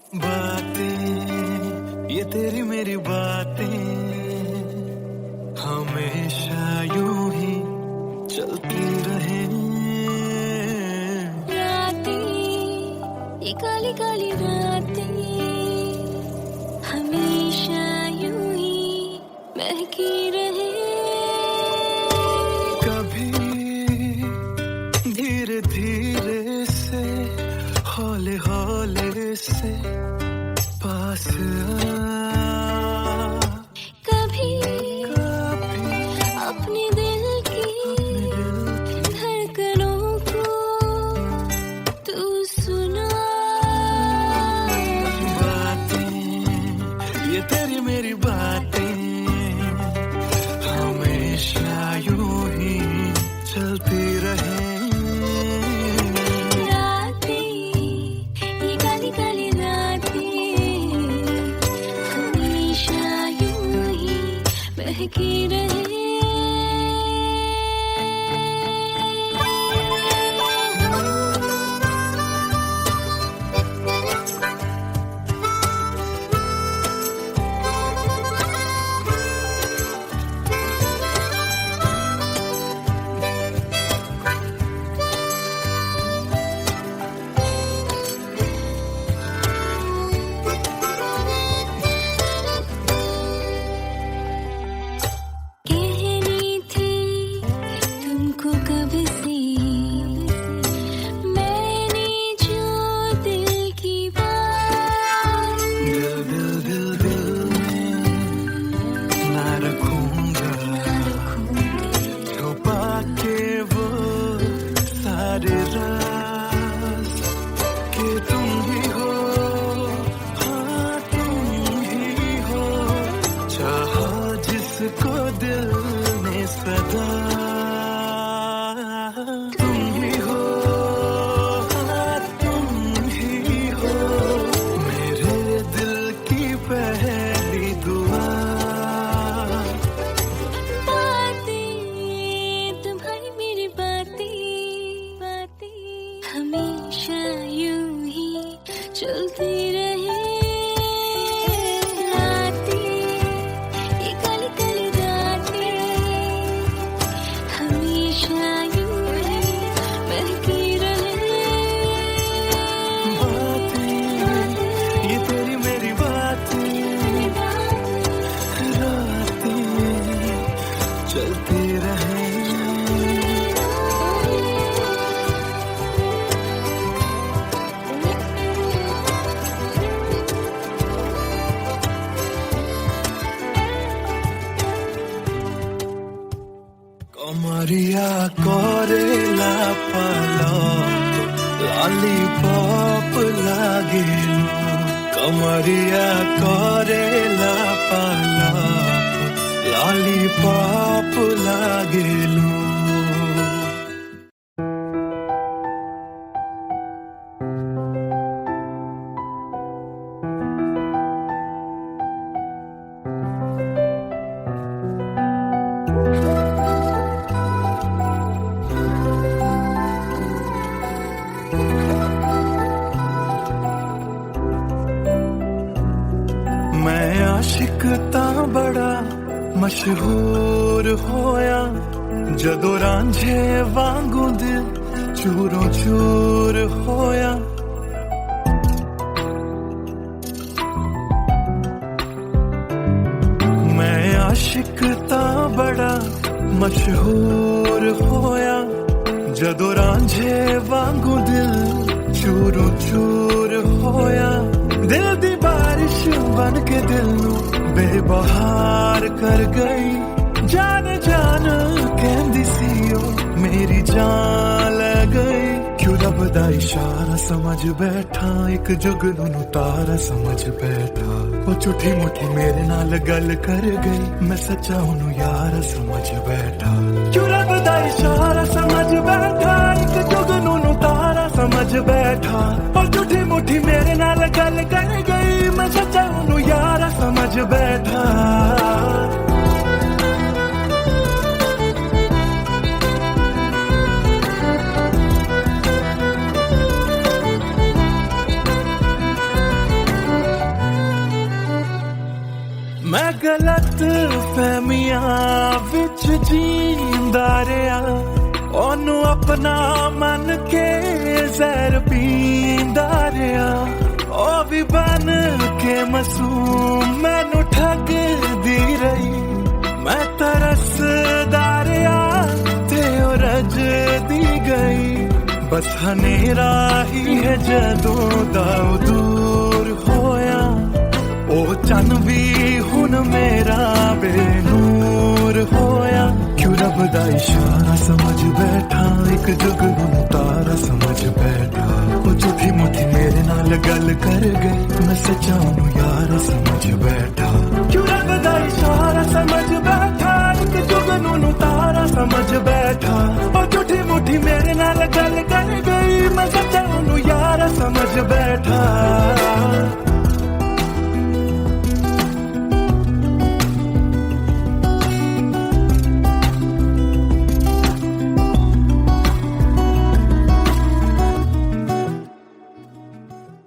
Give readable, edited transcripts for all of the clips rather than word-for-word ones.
बातें ये तेरी मेरी बातें हमेशा यूं ही चलती रहे। रातें ये काली काली रातें हमेशा यूं ही महकी रहे। कभी धीरे धीरे से हौले हौले से पास कभी अपने दिल की धड़कनों को तू सुना। बातें ये तेरी मेरी बातें हमेशा यूं ही चलती रहे। महकी रहे। को दिल ने सदा तुम ही हो, तुम ही हो मेरे दिल की पहली दुआ। बातें तुम्हारी मेरी बातें हमेशा यूं ही चलती रहे। चलती रहे। कमरिया कोरेला पालक लॉलीपॉप लागेलू। कमरिया कोरेला पालक लॉलीपॉप लागेलू। मैं आशिक ता बड़ा मशहूर होया जदों रांझे वांगू दिल चूरों चूर होया। मैं आशिक ता बड़ा मशहूर होया जदों रांझे वांगू दिल चूरों चूर होया। दिल दी बारिश बन के दिल नू बेबहार कर गई। जान जान कहंदी सी ओ मेरी जान ले गई। क्यों रब दा इशारा समझ बैठा एक जुगनू तारा समझ बैठा। वो झूठी मुठी मेरे नाल गल कर गई मैं सच्चा हूं यार समझ बैठा। क्यों रब दा इशारा समझ बैठा एक जुगनू तारा समझ बैठा। और झूठी मुठी मेरे नाल गल कर गई मैं सच्चा हूं यार समझ बैठा। जींदा रहा ओनू अपना मन के जहर पींदा रहा ओ भी बन के मासूम मैनू ठगदी रही मैं तरसदा रहा ते ओ रजदी गई बस हनेरा ही है जदों दा दूर होया ओ चन भी हुन मेरा बेनूर होया क्यों रब दा इशारा समझ बैठा एक जुगनू तारा समझ बैठा ओ झूठी मुठी मेरे नाल गल कर गई मैं सच्चा नू यार समझ बैठा क्यों रब दा इशारा समझ बैठा एक जुगनू तारा समझ बैठा ओ झूठी मुठी मेरे नाल गल कर गई मैं सच्चा नू यार समझ बैठा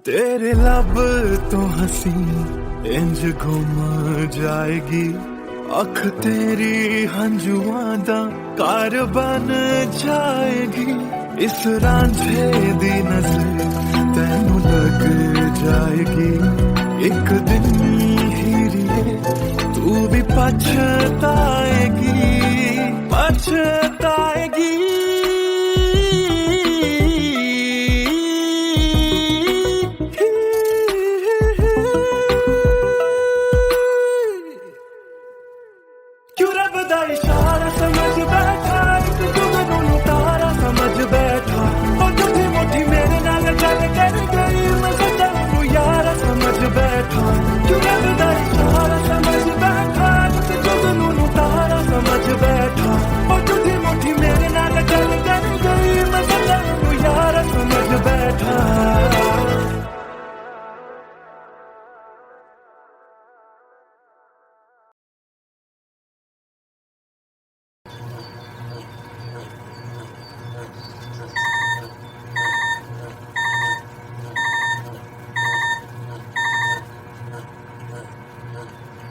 तेरे लब तो हंसी इंज घुम जाएगी अख तेरी हंजुआं दा कार बन जाएगी इस रांझे दी नजर तैनू लग जाएगी एक दिन हीरिए तू भी पछताएगी पछताएगी इशारा समझ बैठा एक जुगनू तारा समझ बैठा और झूठी मुठी मेरे नाल गल कर गई मैं सच्चा नू यार समझ बैठा क्यों रब दा इशारा समझ बैठा एक जुगनू तारा समझ बैठा और झूठी मुठी मेरे नाल गल कर गई मैं सच्चा नू यार समझ बैठा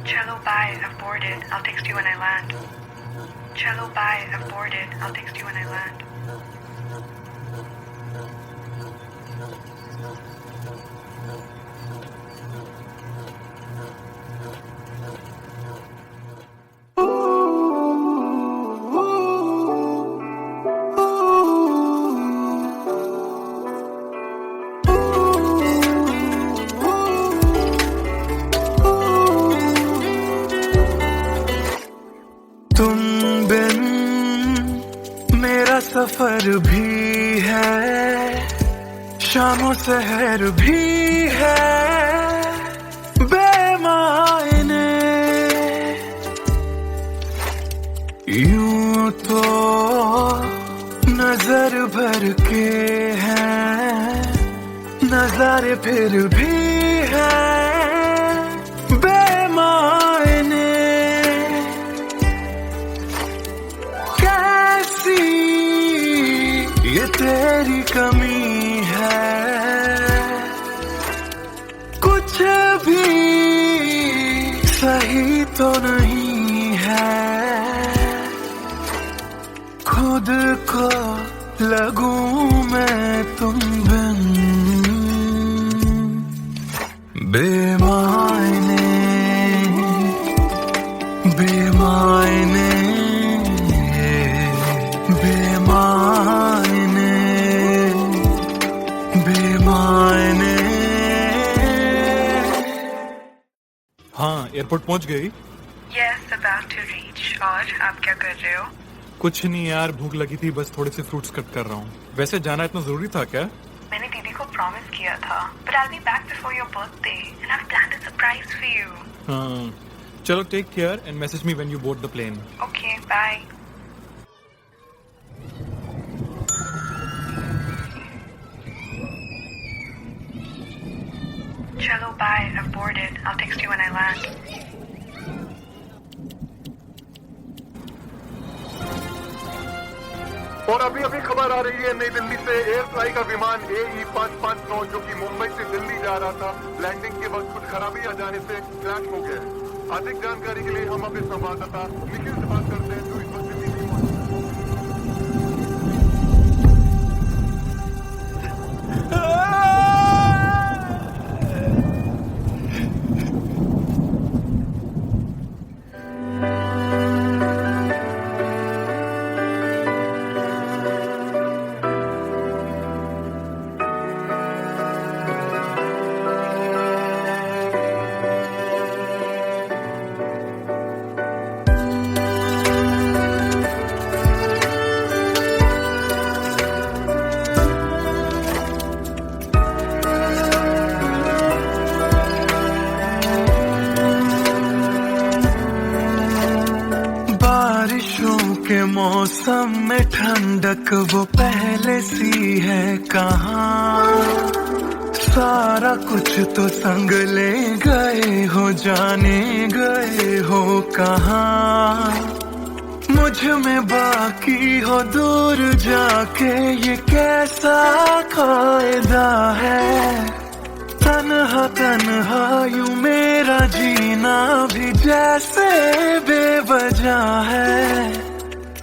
Cello, bye. I've boarded. I'll text you when I land. Cello, bye. I've boarded. I'll text you when I land. तुम बिन मेरा सफर भी है शामों सहर भी है बेमायने यूं तो नजर भर के हैं नजारे फिर भी है बेमायने ये तेरी कमी है कुछ भी सही तो नहीं है खुद को लगूं मैं तुम बिन बेमायने बेमायने बेमायने बेमायने हाँ एयरपोर्ट पहुंच गई Yes, about to reach. और आप क्या कर रहे हो? कुछ नहीं यार भूख लगी थी बस थोड़े से फ्रूट्स कट कर रहा हूँ वैसे जाना इतना जरूरी था क्या मैंने दीदी को प्रॉमिस किया था but I'll be back before your birthday and I've planned a surprise for you. हाँ चलो take care and message me when you board the plane Okay, bye. Cello, bye. I've boarded. I'll text you when I land. और अभी अभी खबर आ रही है नई दिल्ली से एयर फ्लाई का विमान AE559 जो कि मुंबई से दिल्ली जा रहा था लैंडिंग के वक्त कुछ खराबी आ जाने से क्रैश हो गया। अधिक जानकारी के लिए हम अपने संवाददाता निखिल से बात करते हैं जो इस वक्त मौसम में ठंडक वो पहले सी है कहाँ, सारा कुछ तो संग ले गए हो, जाने गए हो कहाँ। मुझ में बाकी हो दूर जाके ये कैसा कायदा है, तन्हा तन्हा यूं मेरा जीना भी जैसे बेवजह है।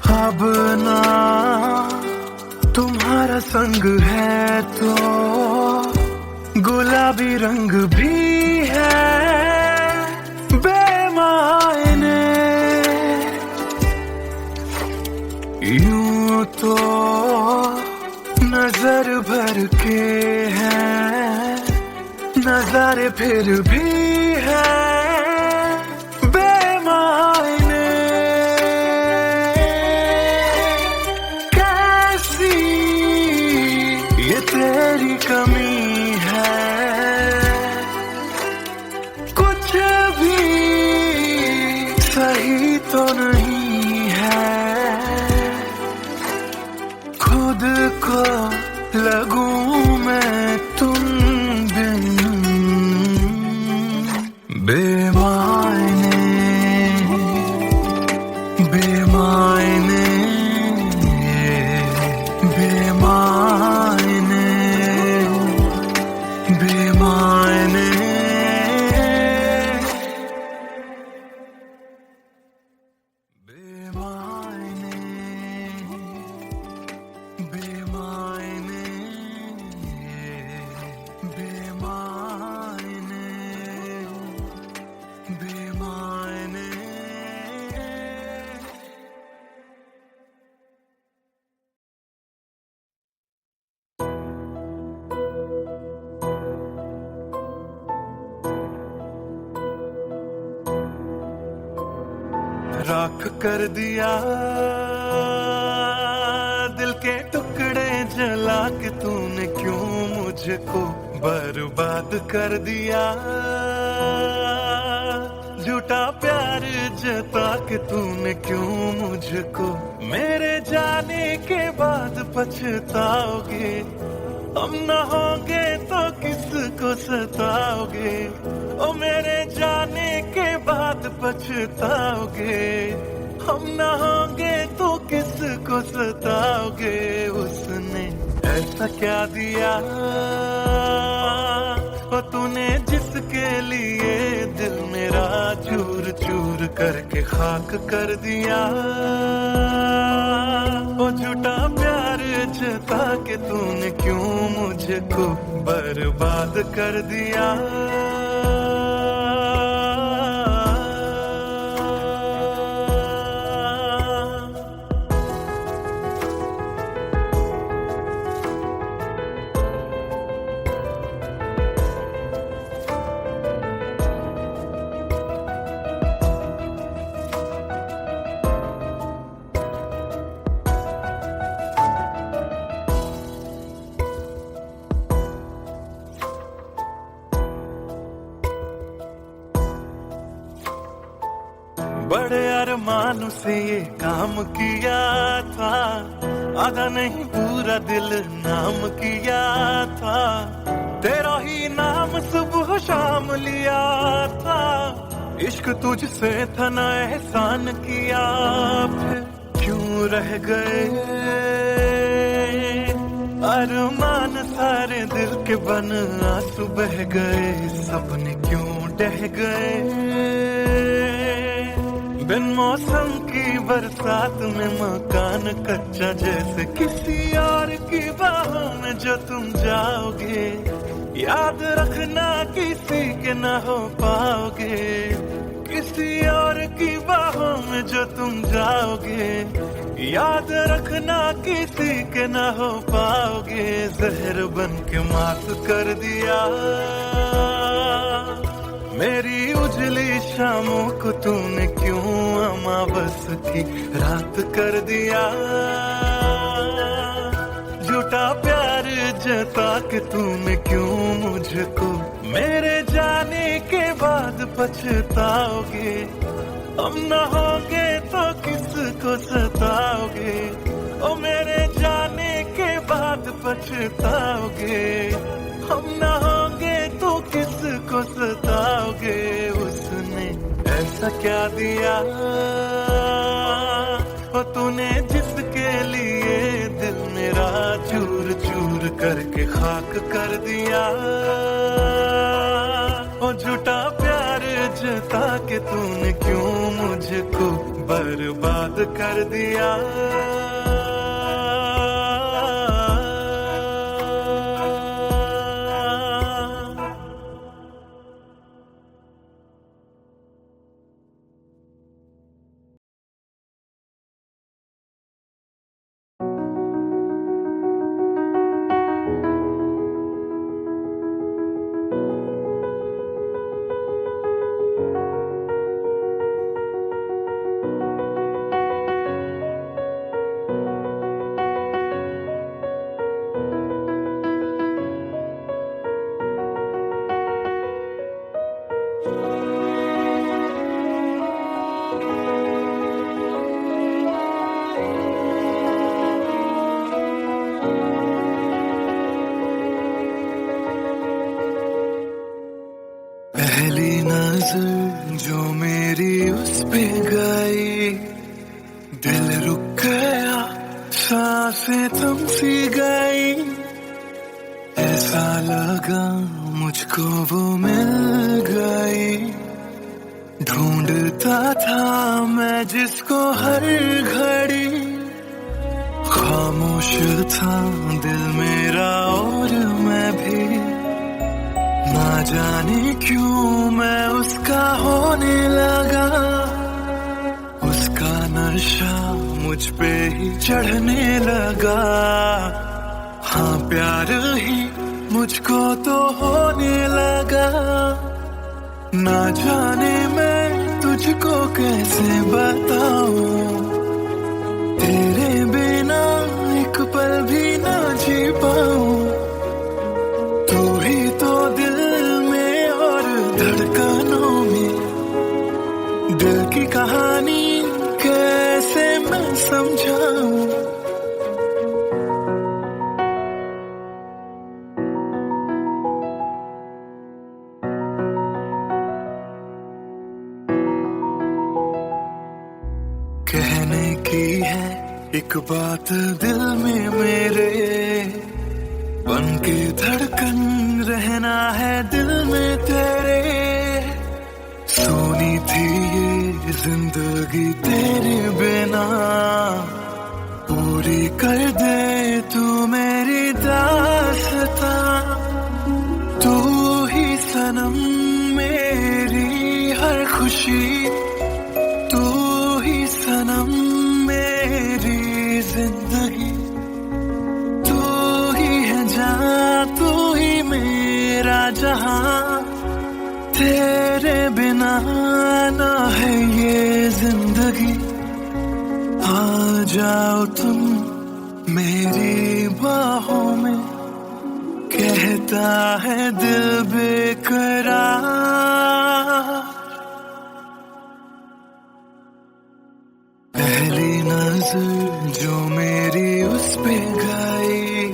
अब ना तुम्हारा संग है तो गुलाबी रंग भी है बेमायने, यूं तो नजर भर के हैं नजारे फिर भी है बेमायने। कैसी ये तेरी कमी है, कुछ भी सही तो नहीं है, खुद को लगूं मैं तुम बिन बेमायने बेमायने बेमायने बेमायने। राख कर दिया दिल के टुकड़े जला के तूने, क्यों मुझको बर्बाद कर दिया। झूठा प्यार जता के तूने, क्यों मुझको मेरे जाने के बाद पछताओगे। हम न होंगे तो किसको सताओगे, ओ मेरे जाने के बाद पछताओगे। हम न होंगे तो किसको सताओगे। उसने ऐसा क्या दिया ओ तूने जिसके लिए दिल मेरा चूर चूर करके खाक कर दिया। ओ झूठा प्यार जता के तूने, क्यों मुझको बर्बाद कर दिया। बड़े अरमान से ये काम किया था, आधा नहीं पूरा दिल नाम किया था। तेरा ही नाम सुबह शाम लिया था, इश्क तुझसे था ना एहसान किया। फिर क्यों रह गए अरमान सारे दिल के बन, आंसू बह गए सपने क्यों ढह गए। बिन मौसम की बरसात में मकान कच्चा, जैसे किसी और की बाहों में जो तुम जाओगे। याद रखना किसी के ना हो पाओगे, किसी और की बाहों में जो तुम जाओगे। याद रखना किसी के ना हो पाओगे। जहर बन के मात कर दिया मेरी उजली शामों को तूने, क्यों अमावस की रात कर दिया। झूठा प्यार जता के तूने, क्यों मुझको मेरे जाने के बाद पछताओगे। हम न होंगे तो किसको सताओगे, ओ मेरे जाने के बाद पछताओगे। हम न होंगे तो किसको सताओगे, उसने ऐसा क्या दिया ओ तूने जिसके लिए दिल मेरा चूर चूर करके खाक कर दिया। ओ झूठा प्यार जता के तूने क्यों मुझको बर्बाद कर दिया। पहली नजर जो मेरी उस पे गई, दिल रुक गया, सांसें थम सी गई। ऐसा लगा मुझको वो मिल गई, ढूंढता था मैं जिसको हर घड़ी। खामोश था दिल मेरा और मैं भी, ना जाने क्यों मैं उसका होने लगा। उसका नशा मुझ पे ही चढ़ने लगा, हाँ प्यार ही मुझको तो होने लगा। ना जाने मैं तुझको कैसे बताऊं, तेरे बिना एक पल भी ना जी पाऊं। तू ही तो दिल में और धड़कनों में, दिल की कहानी कैसे मैं समझाऊं। कहने की है एक बात दिल में मेरे, बन के धड़कन रहना है दिल में तेरे। सोनी थी ये जिंदगी तेरे बिना, पूरी कर दे तू मेरी दास्तां। तू ही सनम मेरी हर खुशी, तू ही सनम मेरी जिंदगी। तू ही है जहां, तू ही मेरा जहां, तेरे बिना ना है ये जिंदगी। आ जाओ तुम मेरी बाहों में, कहता है दिल बेकरार। पहली नजर जो मेरी उस पे गई,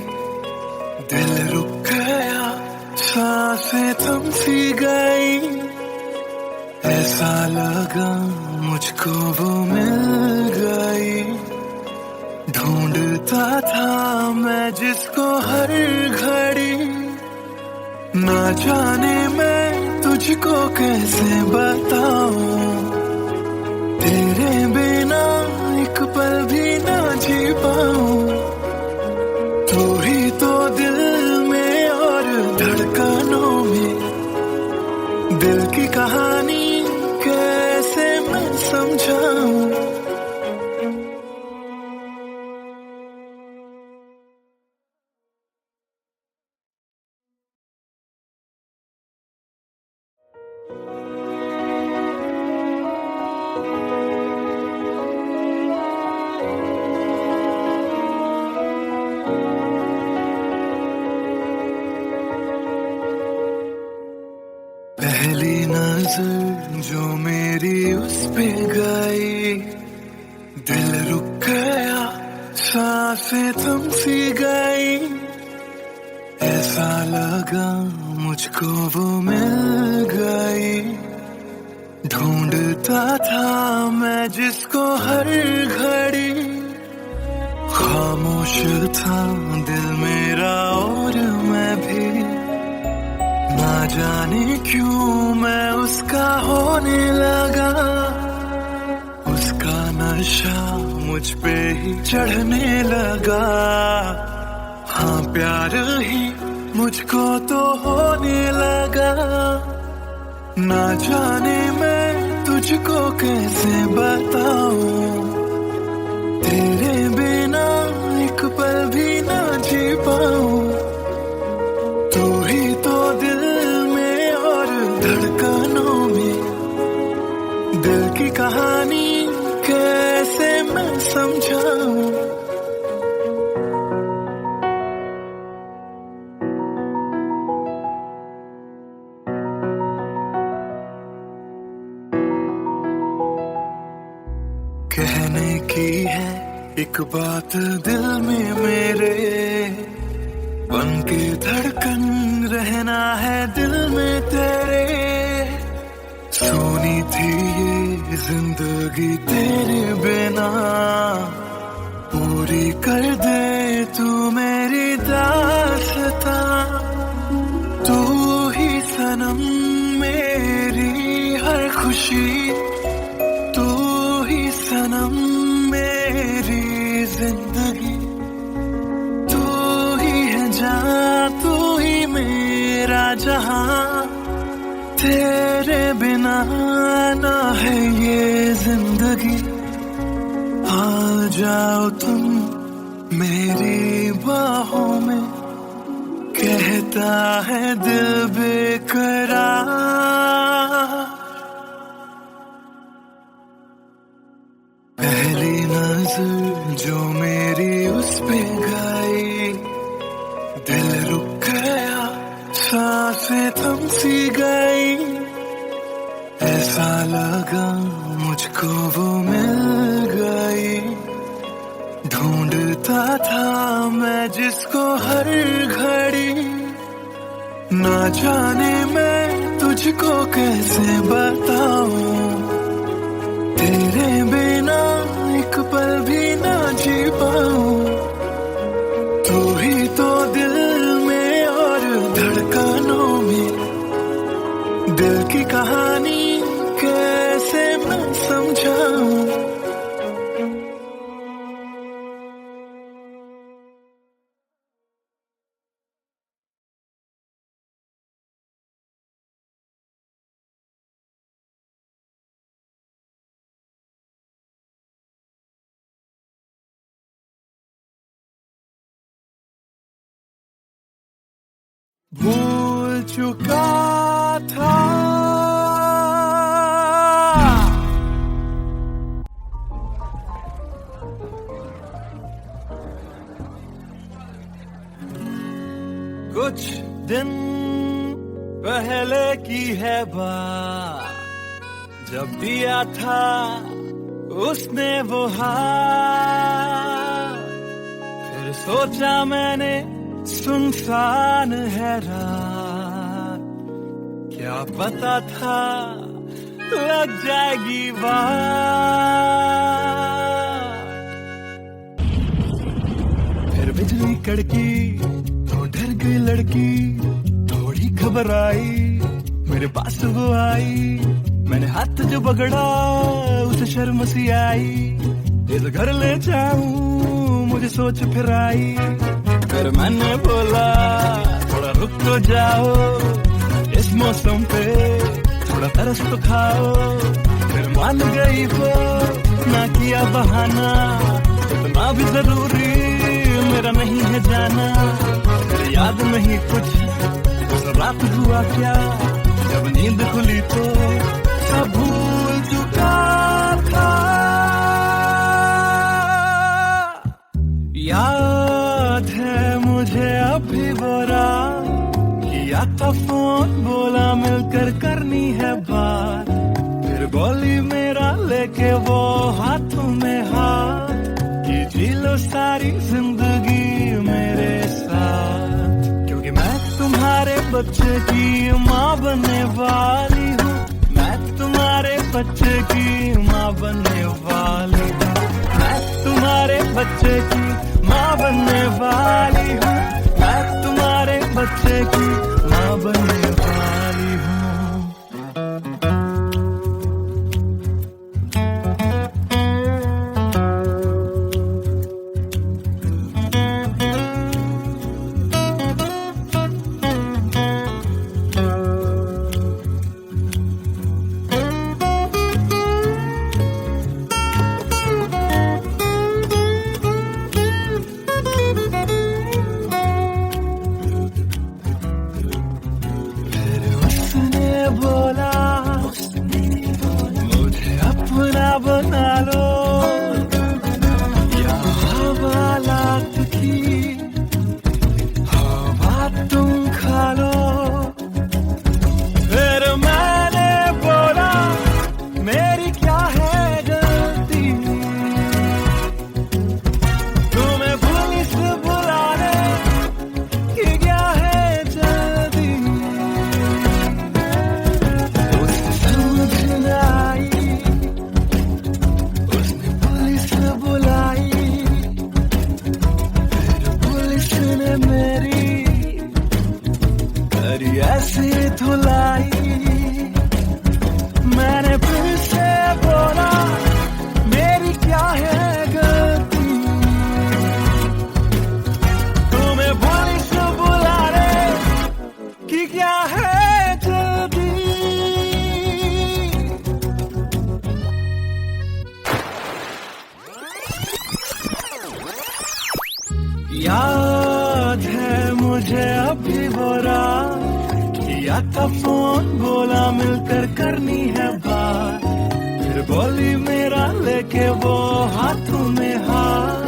दिल रुक गया, सांसें थम सी गई। ऐसा लगा मुझको वो मिल गई, ढूंढता था मैं जिसको हर घड़ी। ना जाने मैं तुझको कैसे बताऊं, तेरे बिना एक पल भी ना जी पाऊं। तू ही तो दिल में और धड़कनों में, दिल की कहानी कैसे मैं समझाऊं। पहली नजर जो मेरी उस पे गई, दिल रुक गया, सांसें थम सी गई। ऐसा लगा मुझको वो मिल गई, ढूंढता था मैं जिसको हर घड़ी। खामोश था दिल मेरा और मैं भी, ना जाने क्यों मैं उसका होने लगा। उसका नशा मुझ पे ही चढ़ने लगा। हाँ प्यार ही मुझको तो होने लगा। ना जाने मैं तुझको कैसे बताऊं, तेरे बिना एक पल भी ना जी पाऊं। तू ही तो दिल में और धड़कनों में, दिल की कहानी कैसे मैं समझाऊं। कहने की है एक बात दिल में मेरे, बन के धड़कन रहना है दिल में तेरे। सोनी थी ये जिंदगी तेरे बिना, पूरी कर दे तू मेरी दास्तां। तू ही सनम मेरी हर खुशी, तू ही सनम मेरी जिंदगी। तू ही है जहां, तू ही मेरा जहां। तेरे बिना ना है ये जिंदगी। आ जाओ तुम मेरी बाहों में, कहता है दिल बेकरार। पहली नजर जो मेरी उस पे गई, दिल रुक गया, सांसें थम सी गई। ऐसा लगा मुझको वो मिल गई, ढूंढता था मैं जिसको हर घड़ी। ना जाने मैं तुझको कैसे बताऊं, तेरे बिना एक पल भी ना जी पाऊं। तू ही तो दिल में और धड़कनों में, दिल की कहानी कैसे मैं समझाऊं। भूल चुका था कुछ दिन पहले की है बात, जब दिया था उसने वो हाथ। फिर सोचा मैंने सुनसान है रात, क्या पता था लग जाएगी बात। फिर बिजली कड़की तो डर गई लड़की, थोड़ी घबराई मेरे पास वो आई। मैंने हाथ जो पकड़ा उसे शर्म सी आई। इस घर ले जाऊं मुझे सोच फिर आई। फिर मैंने बोला थोड़ा रुक तो जाओ, इस मौसम पे थोड़ा तरस तो खाओ। फिर मान गई वो, ना किया बहाना, इतना भी जरूरी मेरा नहीं है जाना। फिर याद नहीं कुछ उस रात हुआ क्या, जब नींद खुली तो सब भूल चुका था। याद है मुझे अभी वो रात, किया था फोन, बोला मिलकर करनी है बात, फिर बोली मेरा लेके वो हाथों में हाथ, कि जी लो सारी जिंदगी मेरे साथ, क्योंकि मैं तुम्हारे बच्चे की माँ बनने वाली हूँ, मैं तुम्हारे बच्चे की माँ बनने वाली हूँ, मैं तुम्हारे बच्चे की माँ बनने वाली हूँ, मैं तुम्हारे बच्चे की माँ बनने वाली हूँ। बोला मुझे अपना बना लो, या हवालात की हवा तुम खा लो, फिर मैंने बोला मेरी क्या है गलती, तुम्हें पुलिस बुलाने की क्या है जल्दी, उसने पुलिस बुलाई, फिर पुलिस ने मेरी करी ऐसी धुलाई, मैंने फिर से बोला मेरी क्या है गलती, तुम्हें पुलिस बुलाने की क्या है जल्दी। याद है मुझे अभी वो रात, किया था फोन, बोला मिलकर करनी है बात, फिर बोली मेरा लेके वो हाथों में हाथ,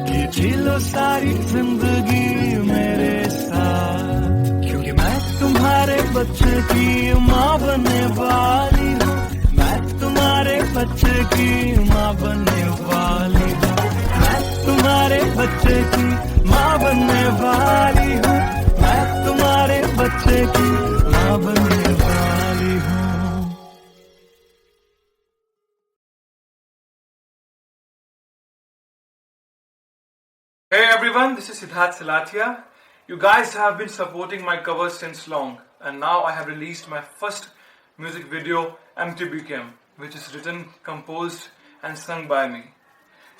कि जी लो सारी जिंदगी मेरे साथ, क्योंकि मैं तुम्हारे बच्चे की माँ बनने वाली हूँ, मैं तुम्हारे बच्चे की माँ बनने वाली हूँ, मैं तुम्हारे बच्चे की माँ बनने वाली हूँ, मैं तुम्हारे बच्चे की माँ बनने वाली हूँ। Hey everyone, this is Siddharth Silathia. You guys have been supporting my covers since long, and now I have released my first music video, MTBKM, which is written, composed and sung by me.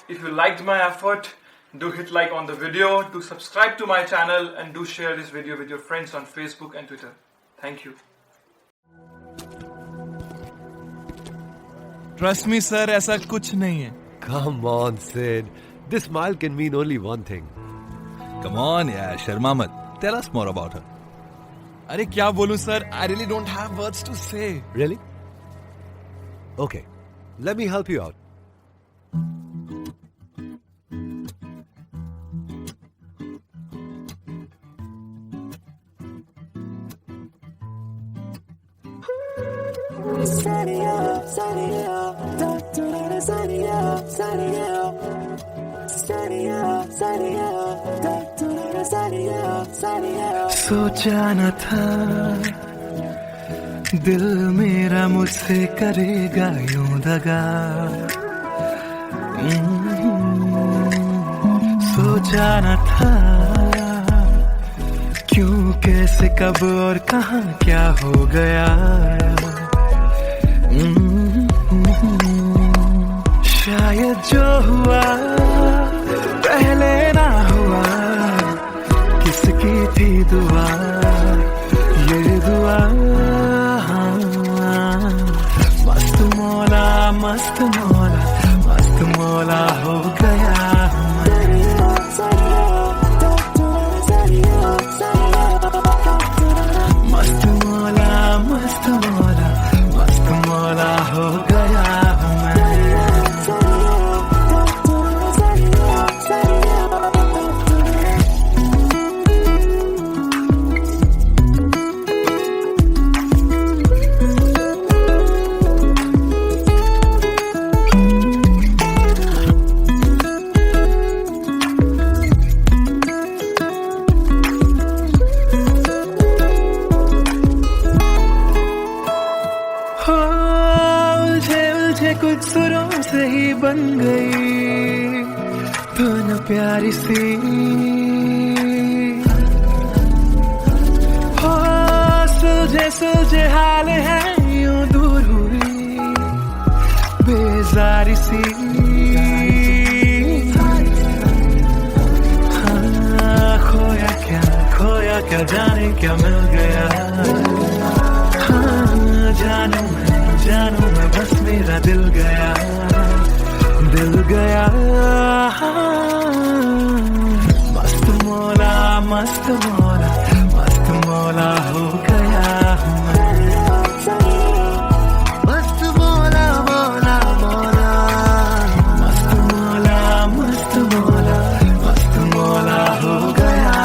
If you liked my effort, do hit like on the video, do subscribe to my channel, and do share this video with your friends on Facebook and Twitter. Thank you. Trust me sir, ऐसा कुछ नहीं है। Come on, Sid. This smile can mean only one thing. Come on, yeah, Sharma मत. Tell us more about her. अरे क्या बोलूं sir, I really don't have words to say. Really? Okay, let me help you out. सोचा न था दिल मेरा मुझसे करेगा यूं दगा, सोचा न था क्यों कैसे कब और कहां क्या हो गया, शायद जो हुआ पहले ना हुआ, किसकी थी दुआ, ये दुआ, मस्त मौला मस्त मौला मस्त मौला हो गया मस्त मौला मस्त मौला मस्त मौला हो गया सुरों से ही बन गई तो न प्यारी सी हो सुलझे हाल है यूं दूर हुई बेजारी सी हाँ खोया क्या जाने क्या मिल गया हाँ जानू मैं बस मेरा दिल गया मस्त मौला मस्त मौला हो गया मस्त मौला मस्त मौला हो गया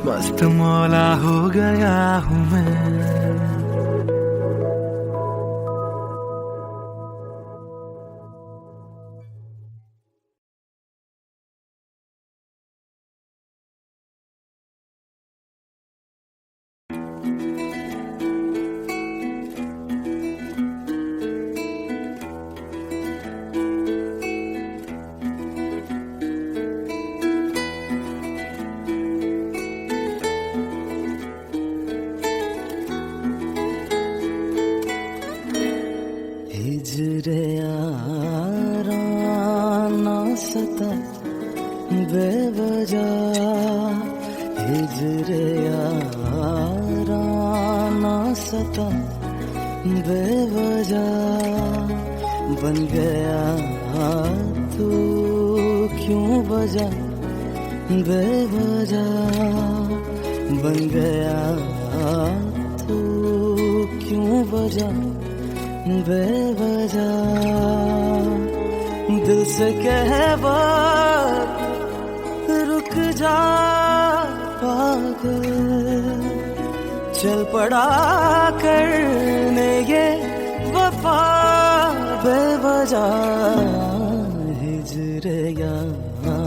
मस्त मौला हो गया हूँ मैं बेवजह बन गया तू क्यों वजह बेवजह बन गया तू क्यों वजह बेवजह दिल से कह बात रुक जा पागल चल पड़ा करने ये वफा बेवजह हिजरे यारा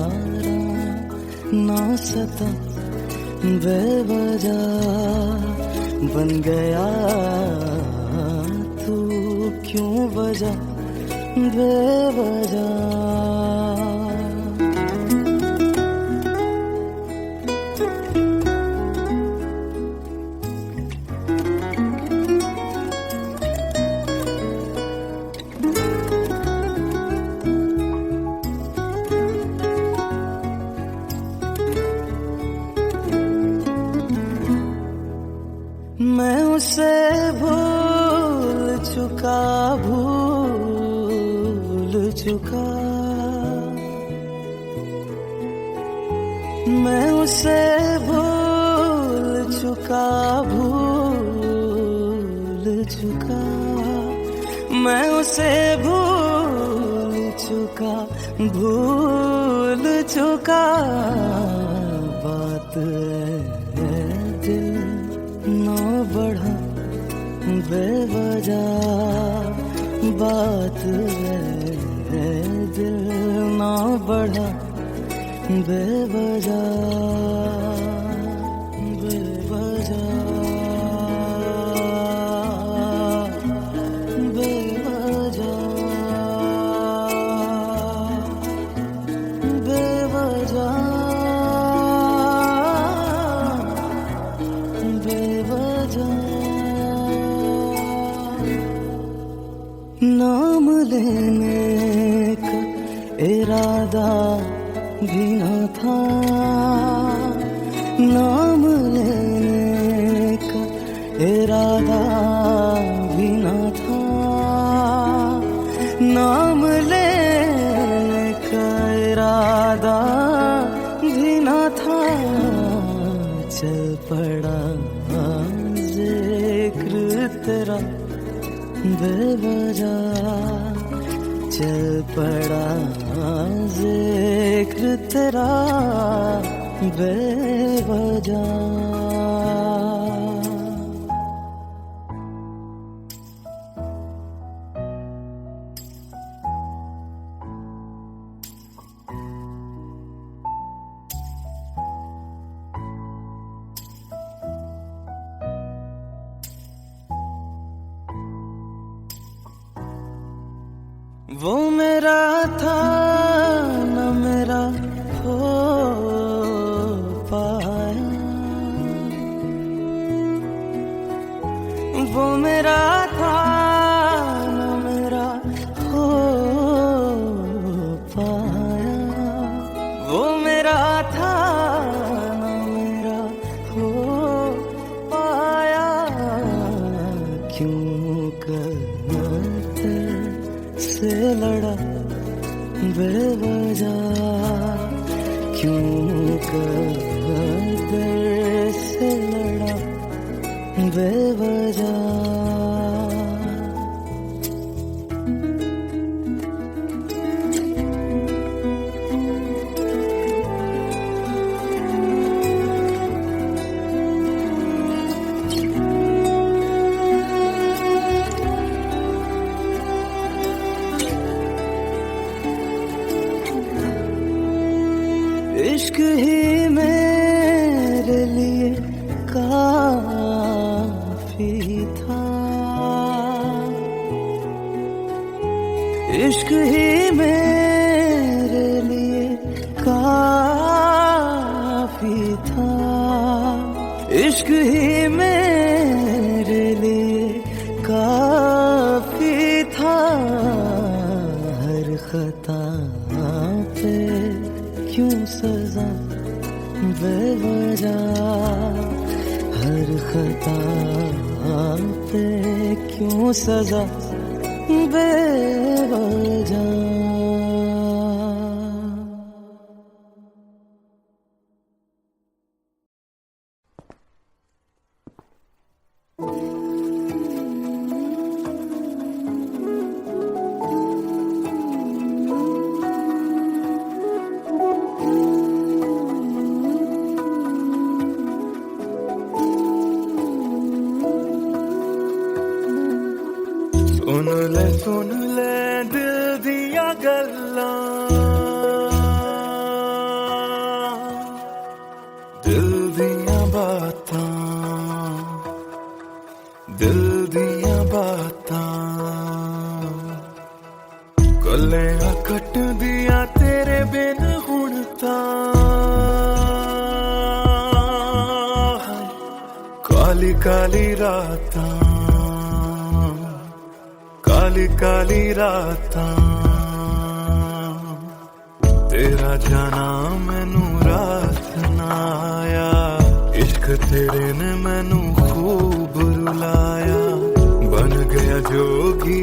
ना सता बेवजह बन गया तू क्यों वजह बेवजह मैं उसे भूल चुका मैं उसे भूल चुका मैं उसे भूल चुका बात है दिल ना बढ़ा बेवजह बात है दिल ना बढ़ा बेवजह नाम लेने का इरादा भी न था नाम लेने का इरादा भी न था नाम लेने का पड़ा जिक्र तेरा बेवजह, चल पड़ा जिक्र तेरा बेवजह। वो मेरा था न मेरा हो पाया, वो मेरा था न मेरा हो पाया, वो मेरा था न मेरा हो पाया। क्यों करते से लड़ा बेवजह, क्यों कर से लड़ा बेवजह। इश्क ही मेरे लिए काफी था, इश्क ही मेरे लिए काफी था, इश्क ही मेरे लिए काफी था। हर खता पे क्यों सजा बेवजह, हर खता पे क्यों सजा बेवजह। सुन ले दिल दिया गल्लां, दिल दिया बातां, दिल दिया बातां। गल्लां कट दिया तेरे बिन हुण तां, काली काली रातां, काली काली रातां। तेरा जाना मैनू रात ना आया, इश्क तेरे ने मैनू खूब रुलाया। बन गया जोगी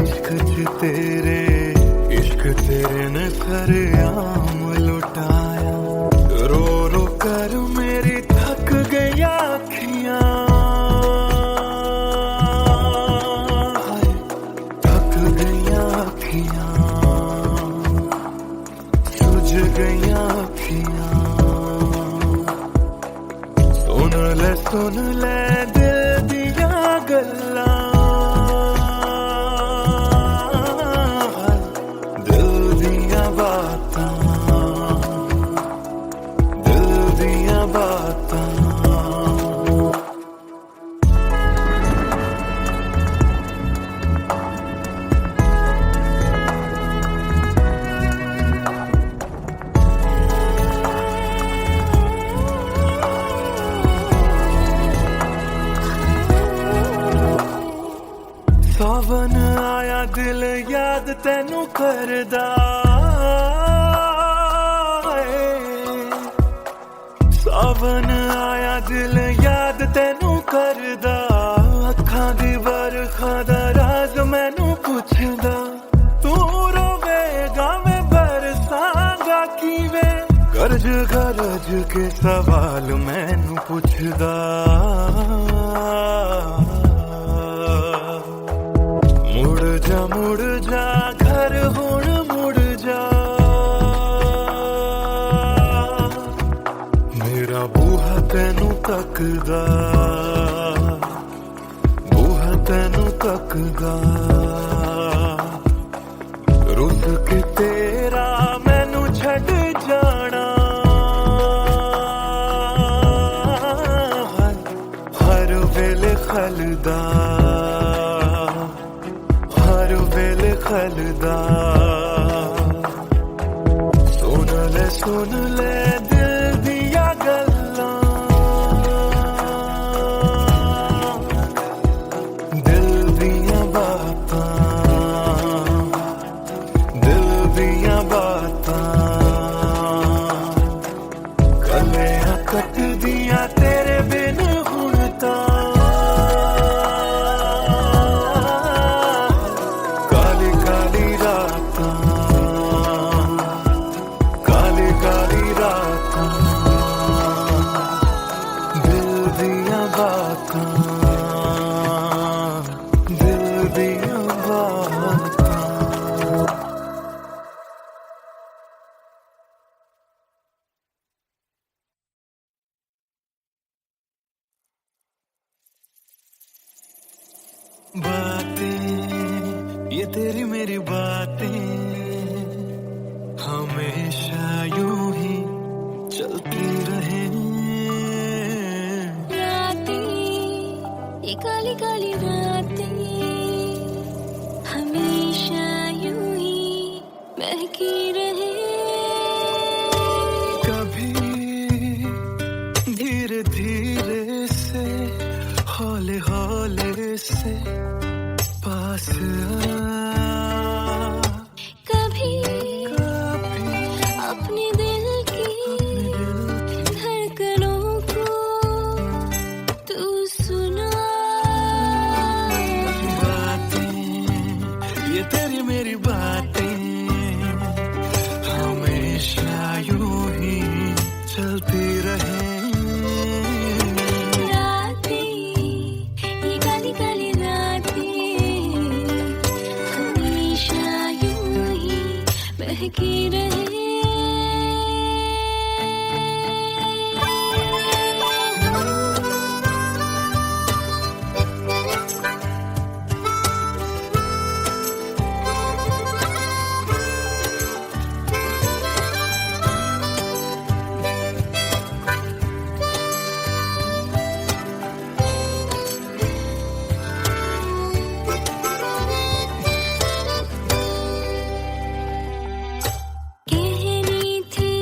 इश्क च तेरे, इश्क तेरे ने सरेआम लुटाया। रो रो कर मेरी थक गई अखियां, सुझ गईयां अखियां। सुन ले दिल दिया गल्लां, दिल दिया बातां, दिल दिया बातां। सावन आया दिल याद तैनू करदा, सावन आया दिल याद तैनू करदा। अखां दी बरखा दा राज मैनू पुछदा, तू रोवेगा मैं बरसांगा किवें। गरज गरज के सवाल मैनू पुछदा मुड़ जा घर हुण मुड़ जा मेरा बूहा तैनू तकदा बूहा तैनू तकदा रुस के तेरा मैनू छड़ जाना हर वेले खलदा हर वेले खलदा सुन ले दिल दिया गल्लां दिल दिया बातां दिल दिया बातां गलियां कट दिया तेरे बिन हुण तां काली काली रातां काली काली रातां दिल दिया बातां दिल दिया बातां बातें ये तेरी मेरी बातें हमेशा यूं ही चलती रहे रातें ये काली काली रातें हमेशा यूं ही महकी रहे कभी धीरे धीरे से हौले हौले से पास आ कभी अपने दिल की धड़कनों को तू सुना बातें ये तेरी मेरी बातें हमेशा यूं ही चलती रहे रातें ये काली काली रातें हमेशा यूं ही महकी रहे कहनी थी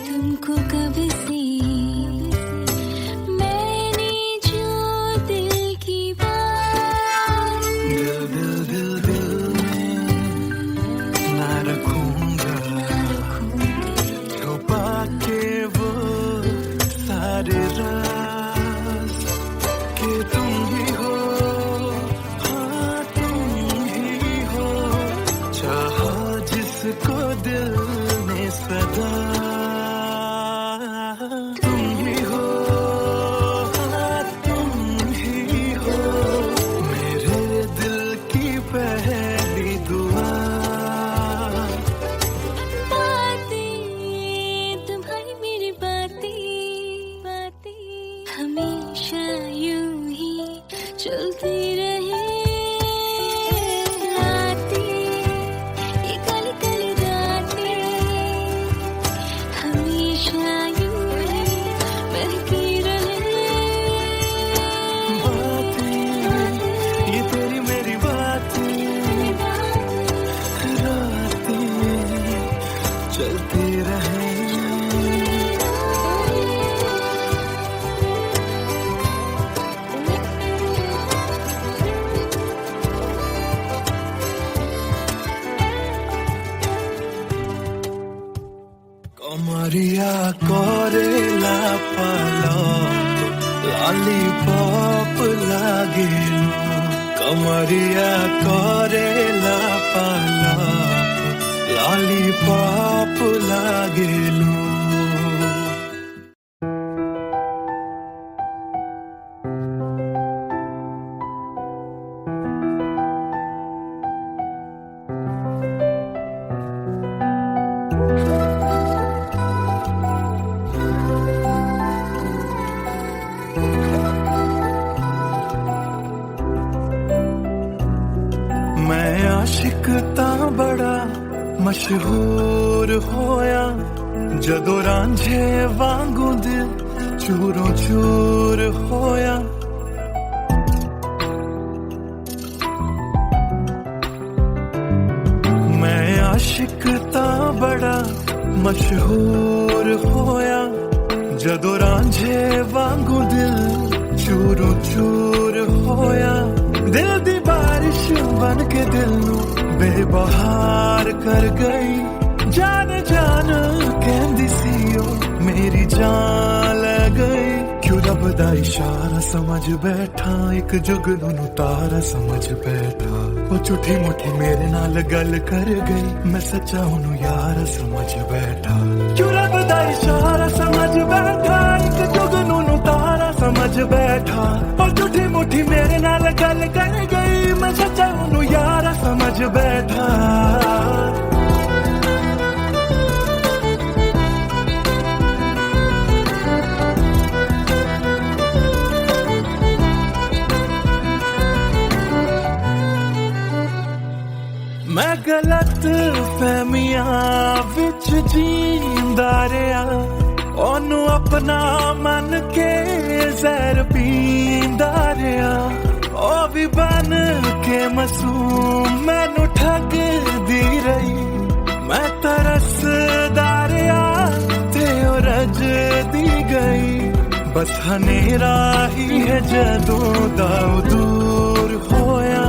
तुमको कब से मैंने जो दिल की बात दिल दिल दिल दिल में ना रखूंगा छुपा के वो सारे राज कि तुम ही हो हाँ तुम ही हो चाहा जिसको दिल ने सदा तुम ही हो हाँ तुम ही हो मेरे दिल की पहली दुआ बातें तुम्हारी मेरी बातें बातें हमेशा यूं ही चलती रहे रातें ये काली काली रातें हमेशा यूं ही महकी रहे बातें ये तेरी मेरी बातें रातें चलती रहे कमरिया करेला पालक लॉलीपॉप लागेलू कमरिया करेला पालक लॉलीपॉप लागेलू मैं आशिक तां बड़ा मशहूर होया जदों रांझे वांगू दिल चूरों चूर होया मैं आशिक तां बड़ा मशहूर होया जदों रांझे वांगू दिल चूरों चूर होया दिल दी बारिश बन के दिल नू बेबहार कर गई जान जान कहंदी सी ओ मेरी जान ले गई क्यों रब दा इशारा समझ बैठा एक जुगनू तारा समझ बैठा वो झूठी मुठी मेरे नाल गल कर गई मैं सच्चा हूं यार समझ बैठा क्यों रब दा इशारा समझ बैठा एक जुगनू तारा समझ बैठा वो झूठी मुठी मेरे नाल गल कर गई मैं सच्चा हूं यार समझ बैठा मैं गलत फहमियां विच जींदा रहा ओनू अपना मन के जहर पींदा रहा ओ भी बन के मासूम मैनू ठगदी रही मैं तरसदा रहा ते ओ रजदी गई बस हनेरा ही है जदों दा दूर होया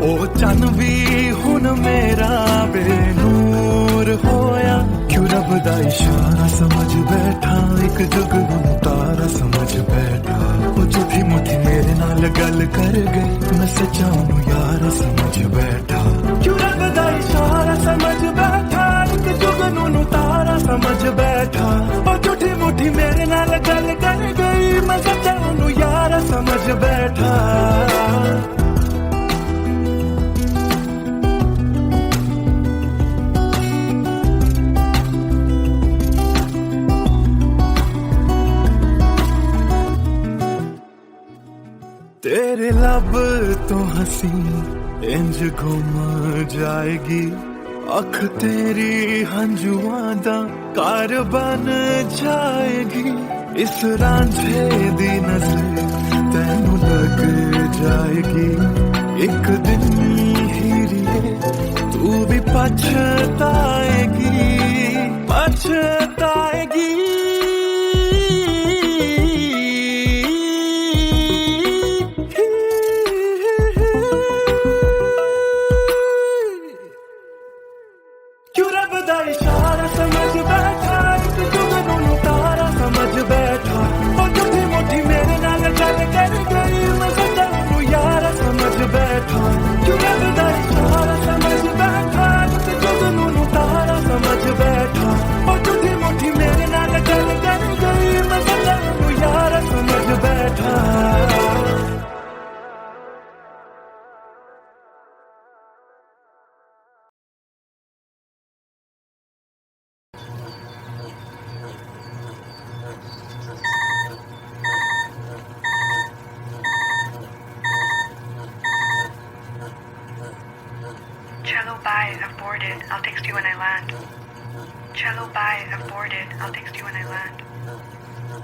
ओ चन भी हुन मेरा बेनूर होया क्यों रब दा इशारा समझ बैठा एक जुगनू तारा समझ बैठा ओ झूठी मुठी मेरे नाल गल कर गई मैं सच्चा हूं यार समझ बैठा क्यों रब दा इशारा समझ बैठा एक जुगनू तारा समझ बैठा ओ झूठी मुठी मेरे नाल गल कर गई मैं सच्चा हूं यार समझ बैठा तेरे लब तो हंसी इंज घुम जाएगी अख तेरी हंजुआं दा कार बन जाएगी इस रांझे दी नजर तैनू लग जाएगी एक दिन हीरिए तू भी पछताएगी पछताएगी इशारा समझ बैठा एक जुगनू तारा समझ बैठा और झूठी मुठी मेरे नाल गल कर गई मैं सच्चा हूं यार समझ बैठा क्यों रब दा इशारा समझ बैठा एक जुगनू तारा समझ बैठा और झूठी मुठी मेरे नाल गल कर गई मैं सच्चा हूं यार समझ बैठा Cello bye, I've boarded. I'll text you when I land. Cello bye, I've boarded. I'll text you when I land.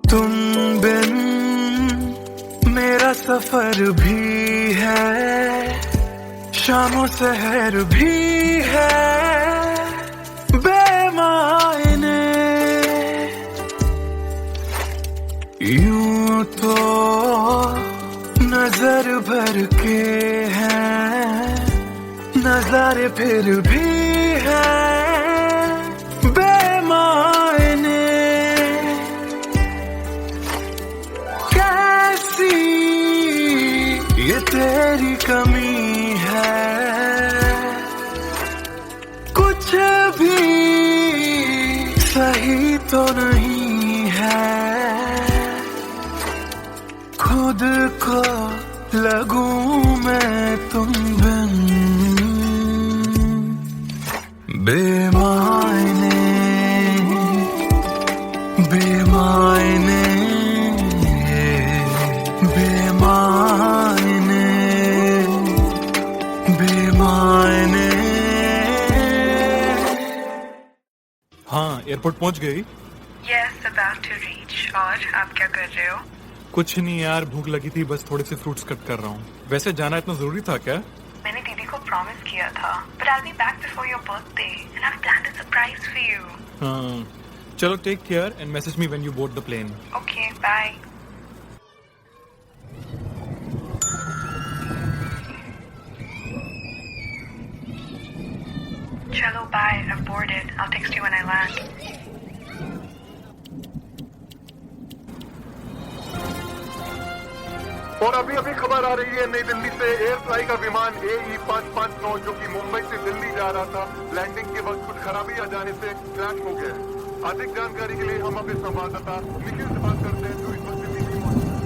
तुम बिन मेरा सफर भी है शामों सहर भी है बेमायने यूं तो नजर भर के हैं नजारे फिर भी है बेमायने कैसी ये तेरी कमी है कुछ भी सही तो नहीं है, खुद को लगूं मैं तुम बिन, बेमायने बेमायने बेमायने बेमायने। हाँ, एयरपोर्ट पहुंच गई? Yes, about to reach. और आप क्या कर रहे हो? कुछ नहीं यार, भूख लगी थी, बस थोड़े से फ्रूट्स कट कर रहा हूँ। वैसे जाना इतना जरूरी था क्या? मैंने दीदी को प्रॉमिस किया था, but I'll be back before your birthday and I've planned a surprise for you. हाँ, चलो take care and message me when you board the plane. Okay, bye. Chalo, bye. I've boarded. I'll text you when I land. और अभी अभी खबर आ रही है नई दिल्ली से एयर फ्लाई का विमान AE559 जो कि मुंबई से दिल्ली जा रहा था, लैंडिंग के वक्त कुछ खराबी आ जाने से क्रैश हो गया। अधिक जानकारी के लिए हम अपने संवाददाता निखिल से बात करते हैं जो इस वक्त दिल्ली में मौजूद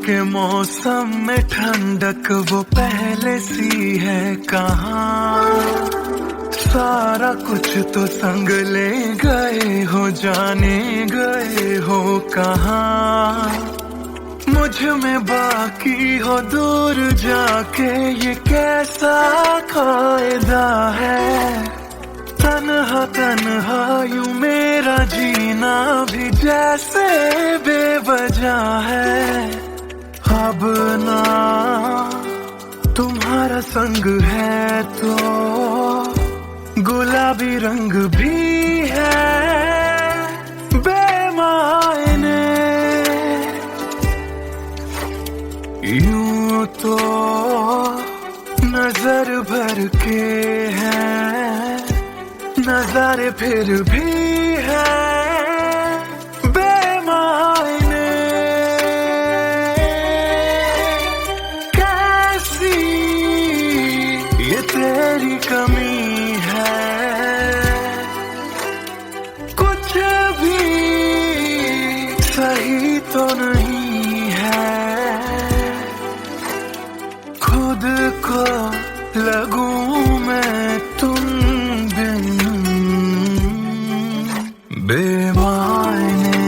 के मौसम में ठंडक वो पहले सी है कहाँ, सारा कुछ तो संग ले गए हो, जाने गए हो कहाँ। मुझ में बाकी हो दूर जाके ये कैसा कायदा है, तन्हा तन्हा यूं मेरा जीना भी जैसे बेवजह है। अब ना तुम्हारा संग है तो गुलाबी रंग भी है, बेमायने यूं तो नजर भर के हैं, नजारे फिर भी है, बेमायने कैसी ये तेरी कमी है, कुछ भी सही तो नहीं है, खुद को लगूं मैं तुम बिन, बेमायने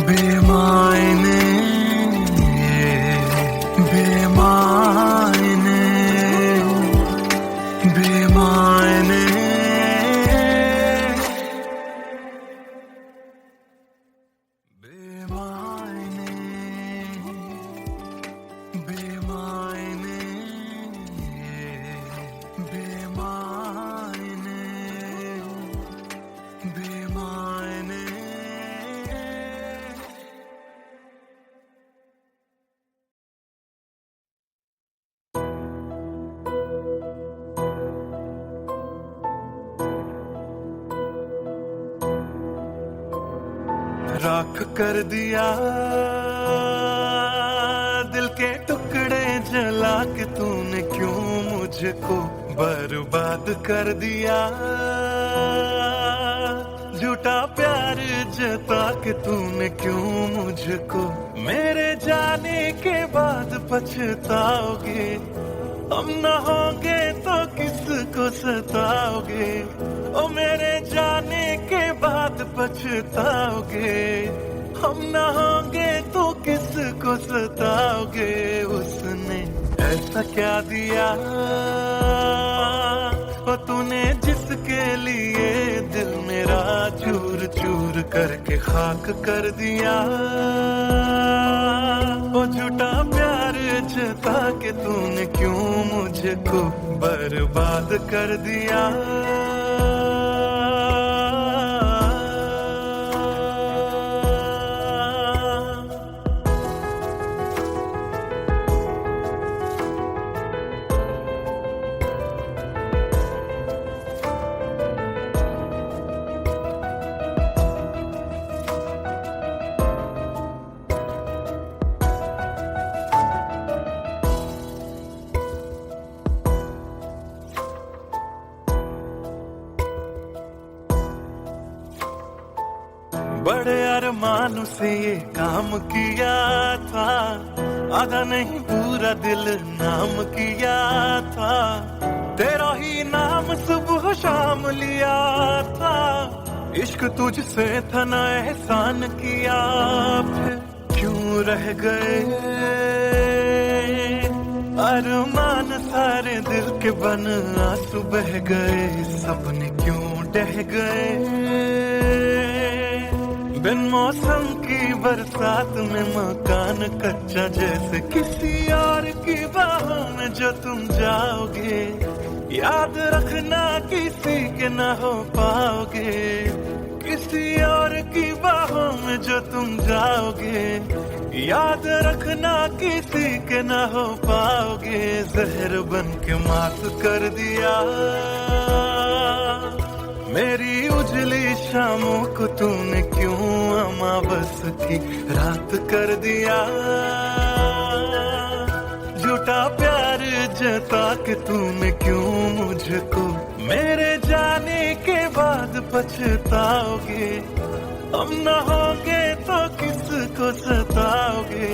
बेमायने बेमायने बेमायने। राख कर दिया दिल के टुकड़े जला के तूने क्यों मुझको बर्बाद कर दिया, झूठा प्यार जता के तूने क्यों मुझको, मेरे जाने के बाद पछताओगे, हम न होंगे तो किसको सताओगे, ओ मेरे जाने के बाद पछताओगे, हम न होंगे तो किसको सताओगे। उसने ऐसा क्या दिया ओ तूने जिसके लिए दिल मेरा चूर करके खाक कर दिया। ओ झूठा प्यार जता के तूने क्यों मुझको बर्बाद कर दिया। बड़े अरमान से ये काम किया था, आधा नहीं पूरा दिल नाम किया था। तेरा ही नाम सुबह शाम लिया था, इश्क तुझसे था ना एहसान किया। फिर क्यों रह गए अरमान सारे दिल के बन, आंसू बह गए सपने क्यों ढह गए। बिन मौसम की बरसात में मकान कच्चा जैसे किसी और की बाहों में जो तुम जाओगे। याद रखना किसी के ना हो पाओगे, किसी और की बाहों में जो तुम जाओगे। याद रखना किसी के ना हो पाओगे। जहर बन के मात कर दिया मेरी उजली शामों को तूने क्यों अमावस की रात कर दिया। झूठा प्यार जता के तूने क्यों मुझको मेरे जाने के बाद पछताओगे। हम न होंगे तो किसको सताओगे,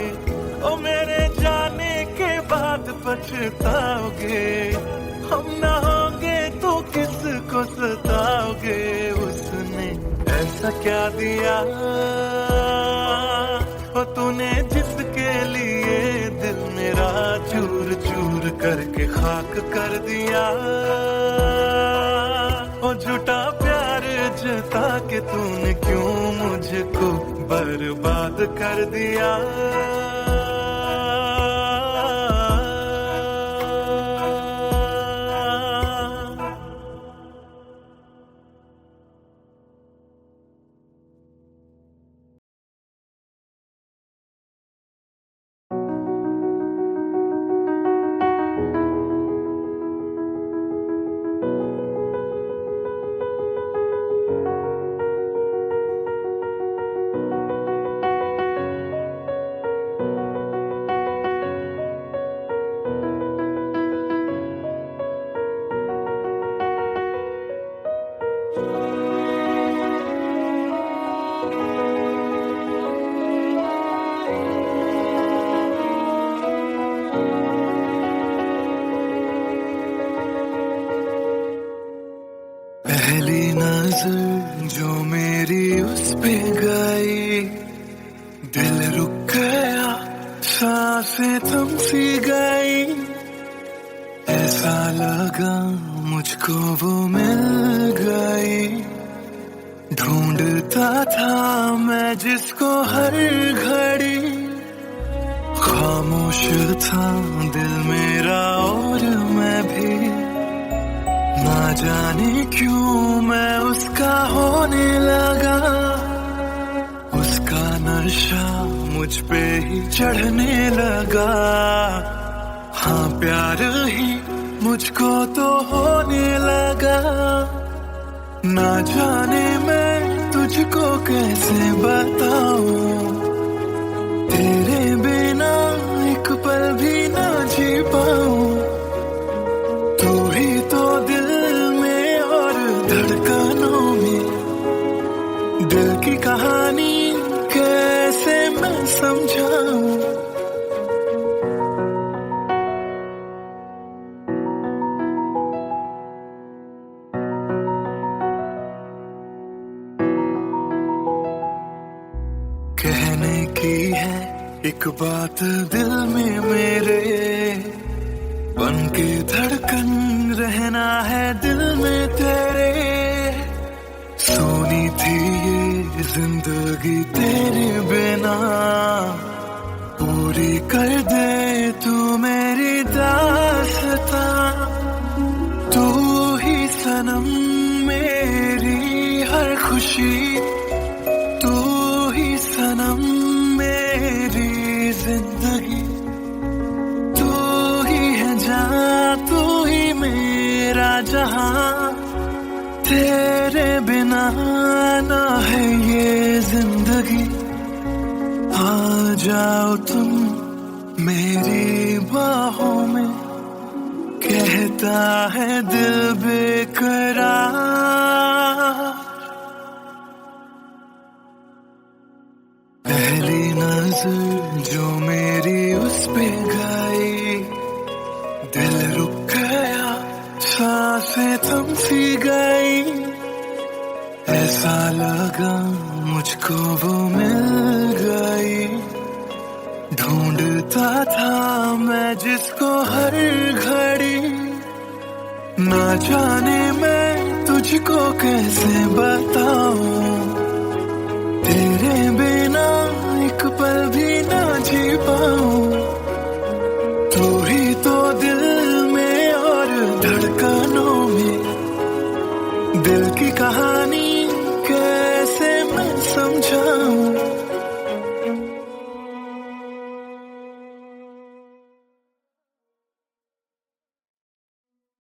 ओ मेरे जाने के बाद पछताओगे। हम न होंगे तो किसको सताओगे। उसने ऐसा क्या दिया ओ तूने जिसके लिए दिल मेरा चूर चूर करके खाक कर दिया। ओ झूठा प्यार जता के तूने क्यों मुझको बर्बाद कर दिया। पहली नजर जो मेरी उस पे गई, दिल रुक गया सांसें थम सी गई। ऐसा लगा मुझको वो मिल गई, ढूंढता था मैं जिसको हर घड़ी। खामोश था दिल मेरा और मैं भी, ना जाने क्यों मैं उसका होने लगा। उसका नशा मुझ पे ही चढ़ने लगा। हाँ प्यार ही मुझको तो होने लगा। ना जाने मैं तुझको कैसे बताऊं, तेरे बिना एक पल भी ना जी पाऊं। तू ही तो दिल में और धड़कनों में, दिल की कहानी कैसे मैं समझाऊं। कहने की है एक बात दिल में मेरे, बन के धड़कन रहना है दिल में तेरे। सोनी थी ये जिंदगी तेरे बिना, पूरी कर दे तू मेरी दास्तां। तू ही सनम मेरी हर खुशी, तू ही सनम मेरी जिंदगी, तू ही है जहां, तू ही मेरा जहां। तेरे बिना ना है ये जिंदगी। आ जाओ तुम मेरी बाहों में, कहता है दिल बेकरार। पहली नजर जो मेरी उस पे गई, दिल रुक गया, सांसें थम सी गई। ऐसा लगा मुझको वो मिल गई, ढूंढता था मैं जिसको हर घड़ी। ना जाने मैं तुझको कैसे बताऊं, तेरे बिना एक पल भी ना जी पाऊं। तू ही तो दिल में और धड़कनों में, दिल की कहानी